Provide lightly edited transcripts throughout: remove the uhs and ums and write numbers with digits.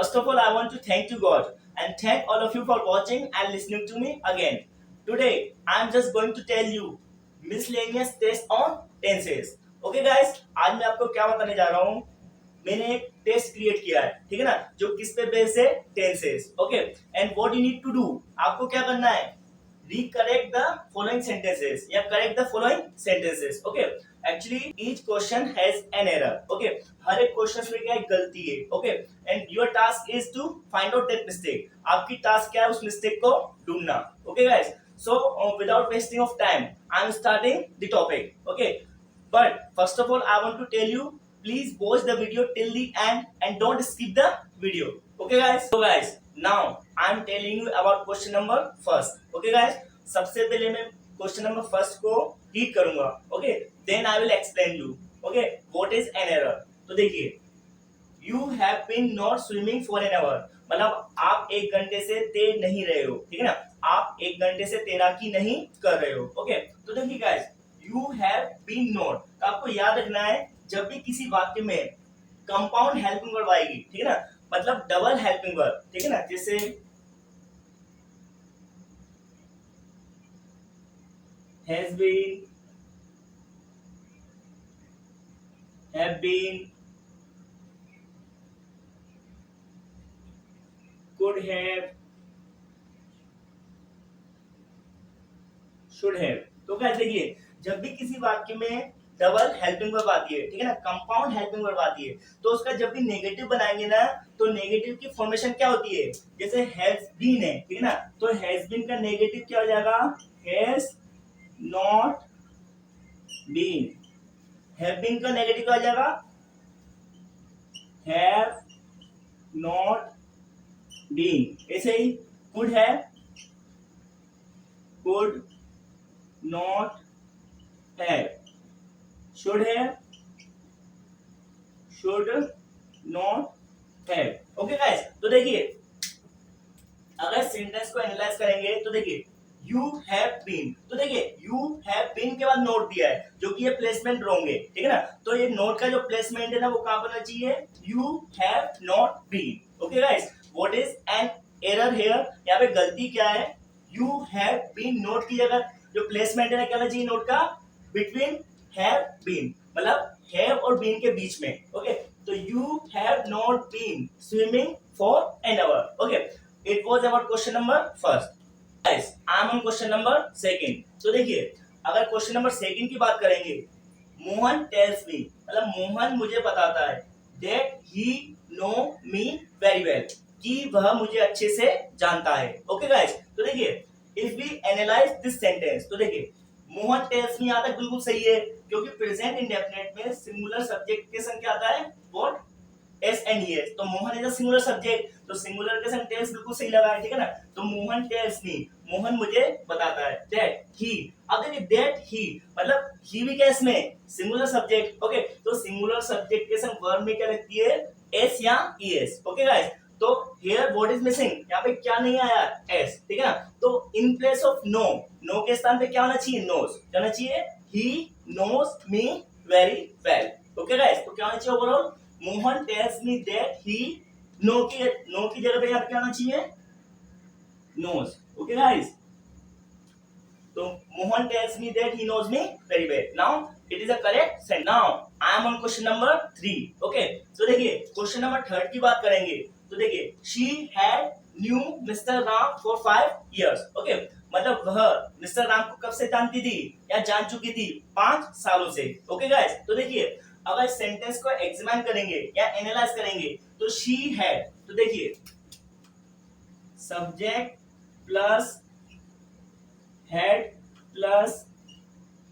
First of all, I want to thank you God and thank all of you for watching and listening to me again. Today, I'm just going to tell you miscellaneous test on tenses. Okay guys, आज मैं आपको क्या बताने जा रहा हूँ. मैंने एक टेस्ट क्रिएट किया है, ठीक है ना, जो किस पे बेस्ड है, tenses. Okay, and what you need to do, आपको क्या करना है, recorrect the following sentences या correct the following sentences. Okay, actually each question has an error. Okay, हर एक क्वेश्चन में क्या एक गलती है. Okay, and your task is to find out that mistake. आपकी टास्क क्या है, उस मिस्टेक को ढूंढना. Okay guys, so without wasting of time, I am starting the topic. Okay, but first of all I want to tell you, please watch the video till the end and don't skip the video. Okay guys, so guys, now I am telling you about question number first. Okay guys, सबसे पहले मैं question number first को read करूंगा. Okay, then I will explain you. Okay, what is an error. तो देखिए, you have been not swimming for an hour, मतलब आप 1 घंटे से तैर नहीं रहे हो, ठीक है ना, आप 1 घंटे से तैराकी नहीं कर रहे हो. ओके, तो देखिए guys, you have been not, तो आपको याद रखना है जब भी किसी वाक्य में कंपाउंड हेल्पिंग वर्ब आएगी, ठीक है ना, मतलब डबल हेल्पिंग वर्ब, ठीक है ना, जैसे has been, have been, could have, should have. तो क्या देखिए, जब भी किसी वाक्य में डबल हेल्पिंग वर्ब आती है, ठीक है ना, कंपाउंड हेल्पिंग वर्ब आती है, तो उसका जब भी नेगेटिव बनाएंगे ना, तो नेगेटिव की फॉर्मेशन क्या होती है, जैसे हैज बीन है, ठीक है ना, तो हैज बीन का नेगेटिव क्या हो जाएगा, has not been. Have been का नेगेटिव क्या हो जाएगा, हैव नॉट बीन. ऐसे ही कुड है, कुड नॉट हैव. शुड है, should not have. Okay guys, तो देखिए, अगर सेंटेंस को एनालाइज करेंगे तो देखिए, यू हैव बीन, तो देखिए यू हैव बीन के बाद नोट दिया है, जो कि ये प्लेसमेंट रॉन्ग है, ठीक है ना, तो ये नोट का जो प्लेसमेंट है ना, वो कहां पर होना चाहिए, you have not been. Okay guys, what is an error here, यहाँ पे गलती क्या है, यू हैव बीन नोट की जगह जो प्लेसमेंट है ना, क्या होना चाहिए नोट का, बिटवीन हैव बीन, मतलब हैव और बीन के बीच में. ओके, तो you have not been swimming for an hour. Okay, it was about question number first. Guys, I am on question number second. तो देखिए, अगर क्वेश्चन नंबर सेकंड की बात करेंगे, मोहन टेल्स मी, मतलब मोहन मुझे बताता है, that he know me very well, कि वह मुझे अच्छे से जानता है. ओके गाइस, तो देखिए, if we analyze this sentence, तो देखिए, मोहन टेल्स मी यहाँ तक बिल्कुल सही है, क्योंकि प्रेजेंट इंडेफिनिट में सिंगुलर सब्जेक्ट के संग क्या आता है, what, एस एंड एस, तो Mohan is a singular subject, तो सिंगुलर के संग टेल्स बिल्कुल सही लगा है, ठीक है ना, तो मोहन टेल्स मी, मोहन मुझे बताता है, दैट ही. अब देखिए, दैट ही मतलब ही भी क्या इसमें सिंगुलर सब्जेक्ट. ओके, तो सिंगुलर सब्जेक्ट के संग वर्ब में क्या लगती है, एस या ईएस. ओके गाइस, तो हियर व्हाट इज मिसिंग, यहाँ पे क्या नहीं आया, एस, ठीक है ना, तो in place of no, no के स्थान पे क्या होना चाहिए, नोस. क्या होना चाहिए, he knows me very well. Okay guys, तो क्या होना चाहिए overall, Mohan tells me that he, no की जगह पे यहाँ क्या होना चाहिए, नोज. ओके गाइस, तो Mohan tells me that he knows me very well. Now it is a correct sentence. Now I am on question number 3. Okay, तो देखिए क्वेश्चन नंबर 3 की बात करेंगे, तो देखिए, she had new mister Ram for 5 years. Okay, मतलब वह मिस्टर राम को कब से जानती थी या जान चुकी थी, 5 सालों से. ओके गाइस, तो देखिए, अगर सेंटेंस को एग्जामिन करेंगे या एनालाइज करेंगे, तो शी हैड, तो देखिए, subject plus had plus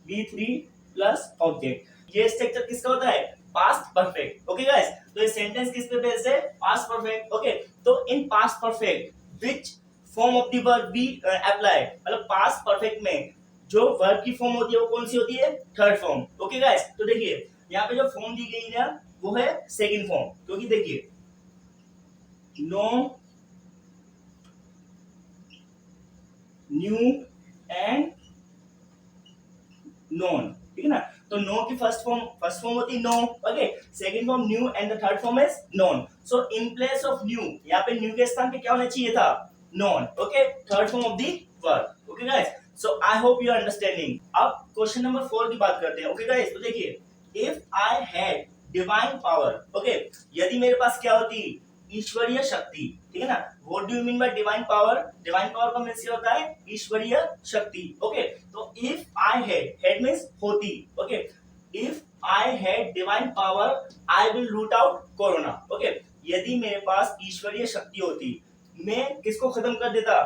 V3 plus object, ये स्ट्रक्चर किसका होता है, पास्ट परफेक्ट. ओके गाइस, तो ये सेंटेंस किस पे बेस्ड है, पास्ट परफेक्ट. ओके, तो in past perfect which form of the verb we apply, मतलब पास्ट परफेक्ट में जो वर्ब की फॉर्म होती है वो कौन सी होती है, थर्ड फॉर्म. ओके गाइस, तो देखिए यहाँ पे जो फॉर्म दी गई है वो है सेकंड फॉर्म, क्योंकि देखिए, नो, न्यू एंड नॉन, ठीक है ना, तो नो की फर्स्ट फॉर्म होती है know, okay, second form knew and the third form is known. So in place of knew, यहाँ पे न्यू के स्थान पे क्या होना चाहिए था, known, okay, third form of the verb, okay guys. So I hope you are understanding. अब क्वेश्चन नंबर 4 की बात करते हैं, ओके गाइस। तो देखिए, if I had divine power, okay, यदि मेरे पास क्या होती, ईश्वरीय शक्ति, ठीक है ना। What do you mean by divine power? Divine power का मीन्स क्या होता है, ईश्वरीय शक्ति, ओके। तो इफ आई हैड मीन्स होती, okay, if I had divine power I will root out corona, okay. यदि मेरे पास ईश्वरीय शक्ति होती, मैं किसको खत्म कर देता,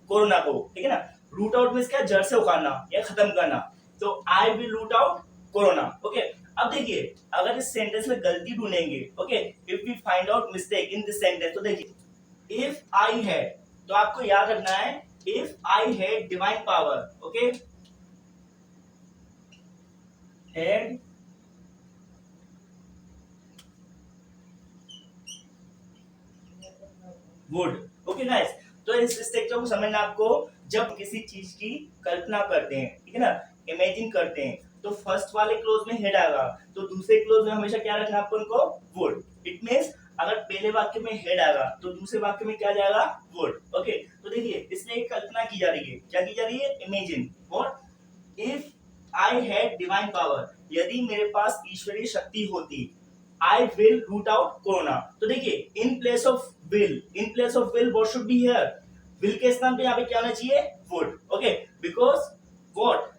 कोरोना को, ठीक है ना। रूट आउट मीन्स क्या, जड़ से उखाड़ना या खत्म करना। तो I will root out corona, okay. अब देखिए, अगर इस सेंटेंस में गलती ढूंढेंगे, okay, if we find out mistake in this sentence, तो देखिए, इफ आई हैड, तो आपको याद रखना है, if I had divine power, okay, had would, okay guys. तो इस स्ट्रक्चर को समझना आपको, जब किसी चीज की कल्पना करते हैं, ठीक है ना, इमेजिन करते हैं, तो फर्स्ट वाले क्लोज में हेड आएगा, तो दूसरे क्लोज में हमेशा क्या रखना आपको, उनको वुड। इट मींस अगर पहले वाक्य में हेड आएगा तो दूसरे वाक्य में क्या जाएगा, वुड, ओके। तो देखिए, इसमें एक कल्पना की जा रही है, क्या की जा रही है, imagine. What if I had divine power, यदि मेरे पास ईश्वरीय शक्ति होती, I will root out corona. तो देखिए, in place of will, in place of will what should be here, will के स्थान पे यहाँ पे क्या होना चाहिए, would, okay, because what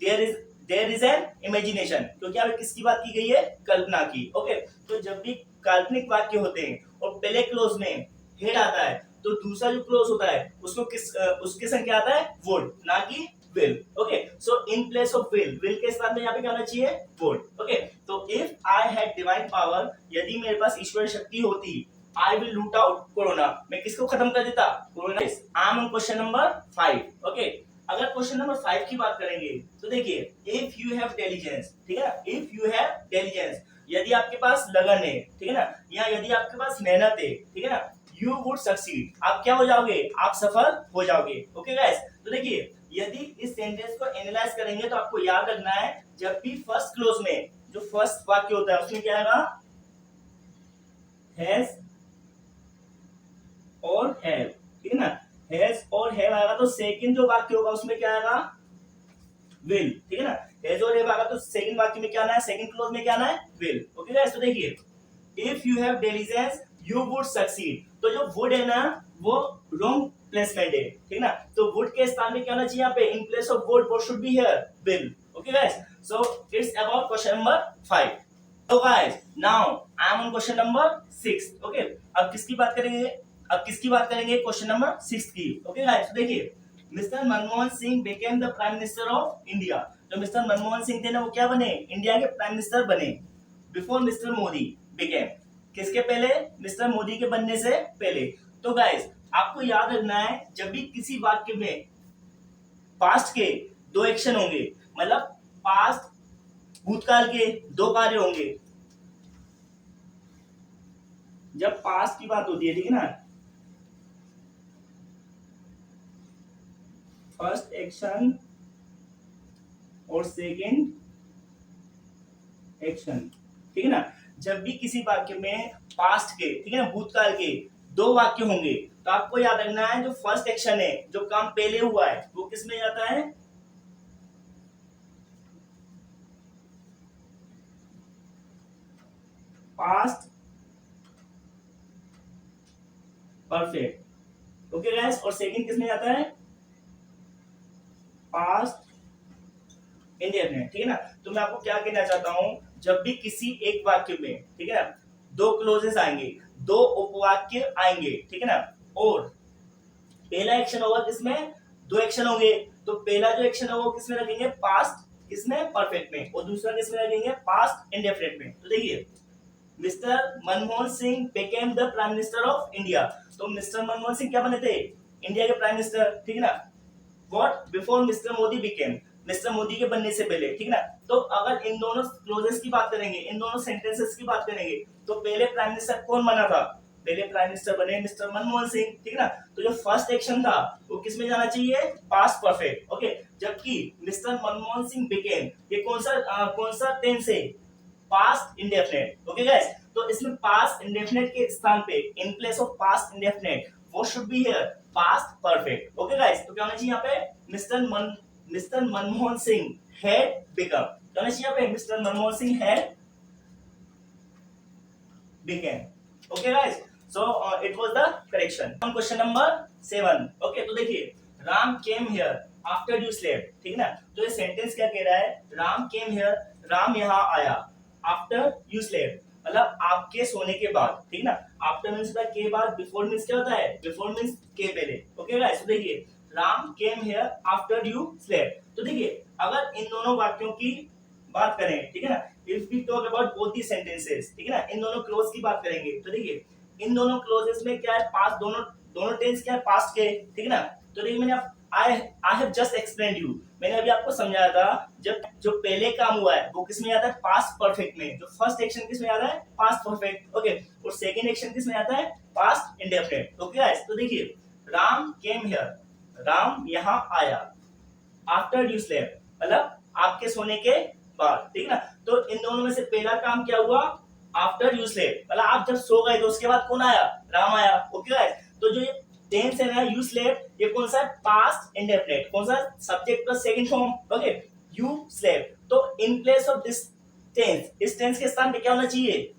there is an imagination, क्योंकि यहाँ पे किसकी बात की गई है, कल्पना की, ओके। तो जब भी काल्पनिक वाक्य होते हैं और पहले क्लोज में हेड आता है, तो दूसरा जो क्लोज होता है उसको उसके संग क्या आता है, वुड, ना कि will, okay. So in place of will के स्थान पे यहाँ पे क्या होना चाहिए, वुड, ओके। तो if I had divine power, यदि मेरे पास ईश्वरीय शक्ति होती, I will root out corona, मैं किसको खत्म कर देता, corona. I am on question number 5, okay. अगर क्वेश्चन नंबर 5 की बात करेंगे, तो देखिए, इफ यू हैव डिलिजेंस, ठीक है ना, इफ यू हैव डिलिजेंस, यदि आपके पास लगन है, ठीक है ना, या यदि आपके पास मेहनत है, ठीक है ना, यू वुड सक्सीड, आप क्या हो जाओगे, आप सफल हो जाओगे, ओके गाइस। तो देखिए, यदि इस सेंटेंस को एनालाइज करेंगे तो आपको याद रखना है, जब भी फर्स्ट क्लोज में जो फर्स्ट वाक्य होता है उसमें क्या आएगा, हैज और हैव, ठीक है ना, हैज और हैव आएगा, तो सेकंड जो वाक्य होगा उसमें क्या आएगा, विल, ठीक है ना। हैज और हैव आएगा तो सेकंड वाक्य में क्या आना है, सेकंड क्लोज में क्या आना है, विल, ओके गाइस। तो देखिए, if you have diligence you would succeed, तो जो वुड है ना वो रॉन्ग प्लेसमेंट है, ठीक है ना। तो वुड के स्थान में क्या होना चाहिए, यहाँ पे in place of would what should be here, will, okay guys. So it's about question number 5। तो guys, now I am on question number 6, okay. अब किसकी बात करेंगे, क्वेश्चन नंबर 6 की, ओके गाइस। देखिए, mister Manmohan Singh became the prime minister of India, जो mister Manmohan Singh थे ना वो क्या बने, इंडिया के प्राइम मिनिस्टर बने, बिफोर मिस्टर मोदी बिकेम, किसके पहले, मिस्टर मोदी के बनने से पहले। तो गाइस, आपको याद रखना है, जब भी किसी वाक्य में पास्ट के दो एक्शन होंगे, मतलब पास्ट भूतकाल के दो कार्य होंगे, जब पास्ट की बात होती है, ठीक है ना, फर्स्ट एक्शन और सेकंड एक्शन, ठीक है ना, जब भी किसी वाक्य में पास्ट के, ठीक है ना, भूतकाल के दो वाक्य होंगे, तो आपको याद रखना है, जो फर्स्ट एक्शन है, जो काम पहले हुआ है, वो किस में जाता है, पास्ट परफेक्ट, ओके गाइस। और सेकंड किस में जाता है, पास्ट इंडेफिनिट, ठीक है ना। तो मैं आपको क्या कहना चाहता हूं, जब भी किसी एक वाक्य में, ठीक है ना, दो क्लोजेस आएंगे, दो उपवाक्य आएंगे, ठीक है ना, और पहला एक्शन होगा किसमें, दो एक्शन होंगे, तो पहला जो एक्शन है वो किसमें रखेंगे, पास्ट किसमें, परफेक्ट में, और दूसरा किसमें रखेंगे, पास्ट इंडेफिनिट में। तो देखिए, mister Manmohan Singh became the prime minister of India, तो मिस्टर मनमोहन सिंह क्या बने थे, इंडिया के प्राइम मिनिस्टर, ठीक है ना। What before mister Modi became, mister Modi के बनने से पहले, ठीक है ना। तो अगर इन दोनों क्लोजेस की बात करेंगे, इन दोनों सेंटेंसेस की बात करेंगे, तो पहले प्राइम मिनिस्टर कौन बना था, पहले प्राइम मिनिस्टर बने मिस्टर मनमोहन सिंह, ठीक है ना। तो जो फर्स्ट एक्शन था वो किस में जाना चाहिए, पास्ट परफेक्ट, ओके। जबकि मिस्टर मनमोहन सिंह बिकेम, ये कौन सा टेंस है, पास्ट इंडेफिनिट, ओके गाइस। तो इसमें पास्ट इंडेफिनिट के स्थान पे in place of past indefinite वो should be here past perfect, okay guys. तो क्या होना चाहिए यहाँ पे, mister Manmohan Singh had become, क्या होना चाहिए यहाँ पे, mister Manmohan Singh had became, okay guys. So it was the correction. Question number 7, okay. तो देखिए, Ram came here after you slept, ठीक है ना। तो ये सेंटेंस क्या कह रहा है, राम केम हियर, राम यहाँ आया, आफ्टर यू स्लेप्ट मतलब आपके सोने के बाद, ठीक है ना। आफ्टर मींस के बाद, बिफोर मींस क्या होता है, बिफोर मींस के पहले, ओके गाइस। तो देखिए, Ram came here after you slept. तो देखिए, अगर इन दोनों वाक्यों की बात करें, ठीक है ना, if we talk about both the sentences, ठीक है ना, इन दोनों क्लोज की बात करेंगे, तो देखिए इन दोनों क्लोजेस में क्या है, पास्ट, दोनों टेंस क्या है, पास्ट के, ठीक है ना। तो देखिए मैंने I have just explained you, मैंने अभी आपको समझाया था, जब जो पहले काम हुआ है वो किस में आता है, पास्ट परफेक्ट में। जो फर्स्ट एक्शन किस में आता है, पास्ट परफेक्ट, ओके। और सेकंड एक्शन किस में आता है, पास्ट इंडेफिनिट, ओके गाइस। तो देखिए, राम केम हियर, राम यहाँ आया, आफ्टर यू स्लेप्ट मतलब आपके सोने के बाद, ठीक है ना। तो इन दोनों में से पहला काम क्या हुआ, आफ्टर यू स्लेप्ट मतलब आप जब सो गए तो उसके बाद कौन आया, राम आया, ओके गाइस। तो जो ये टेंस है ना, यू स्लेप्ट, ये कौन सा है, पास्ट इंडेफिनिट, कौन सा, subject plus second form, okay, you slept. तो in place of this tense, इस टेंस के स्थान पे क्या होना चाहिए,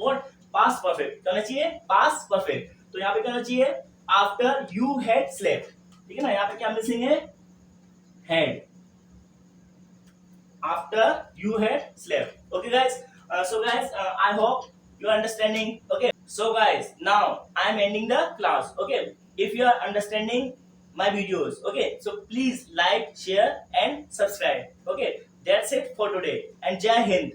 व्हाट, पास्ट परफेक्ट, क्या होना चाहिए, पास्ट परफेक्ट। तो यहाँ पे क्या होना चाहिए, आफ्टर यू हैड स्लेप्ट, ठीक है ना। यहाँ पे क्या मिसिंग है, had, after you had slept, okay guys. So guys, I hope you are understanding, okay. So guys, now I am ending the class, okay. If you are understanding my videos, okay, so please like, share and subscribe, okay. That's it for today and Jai Hind.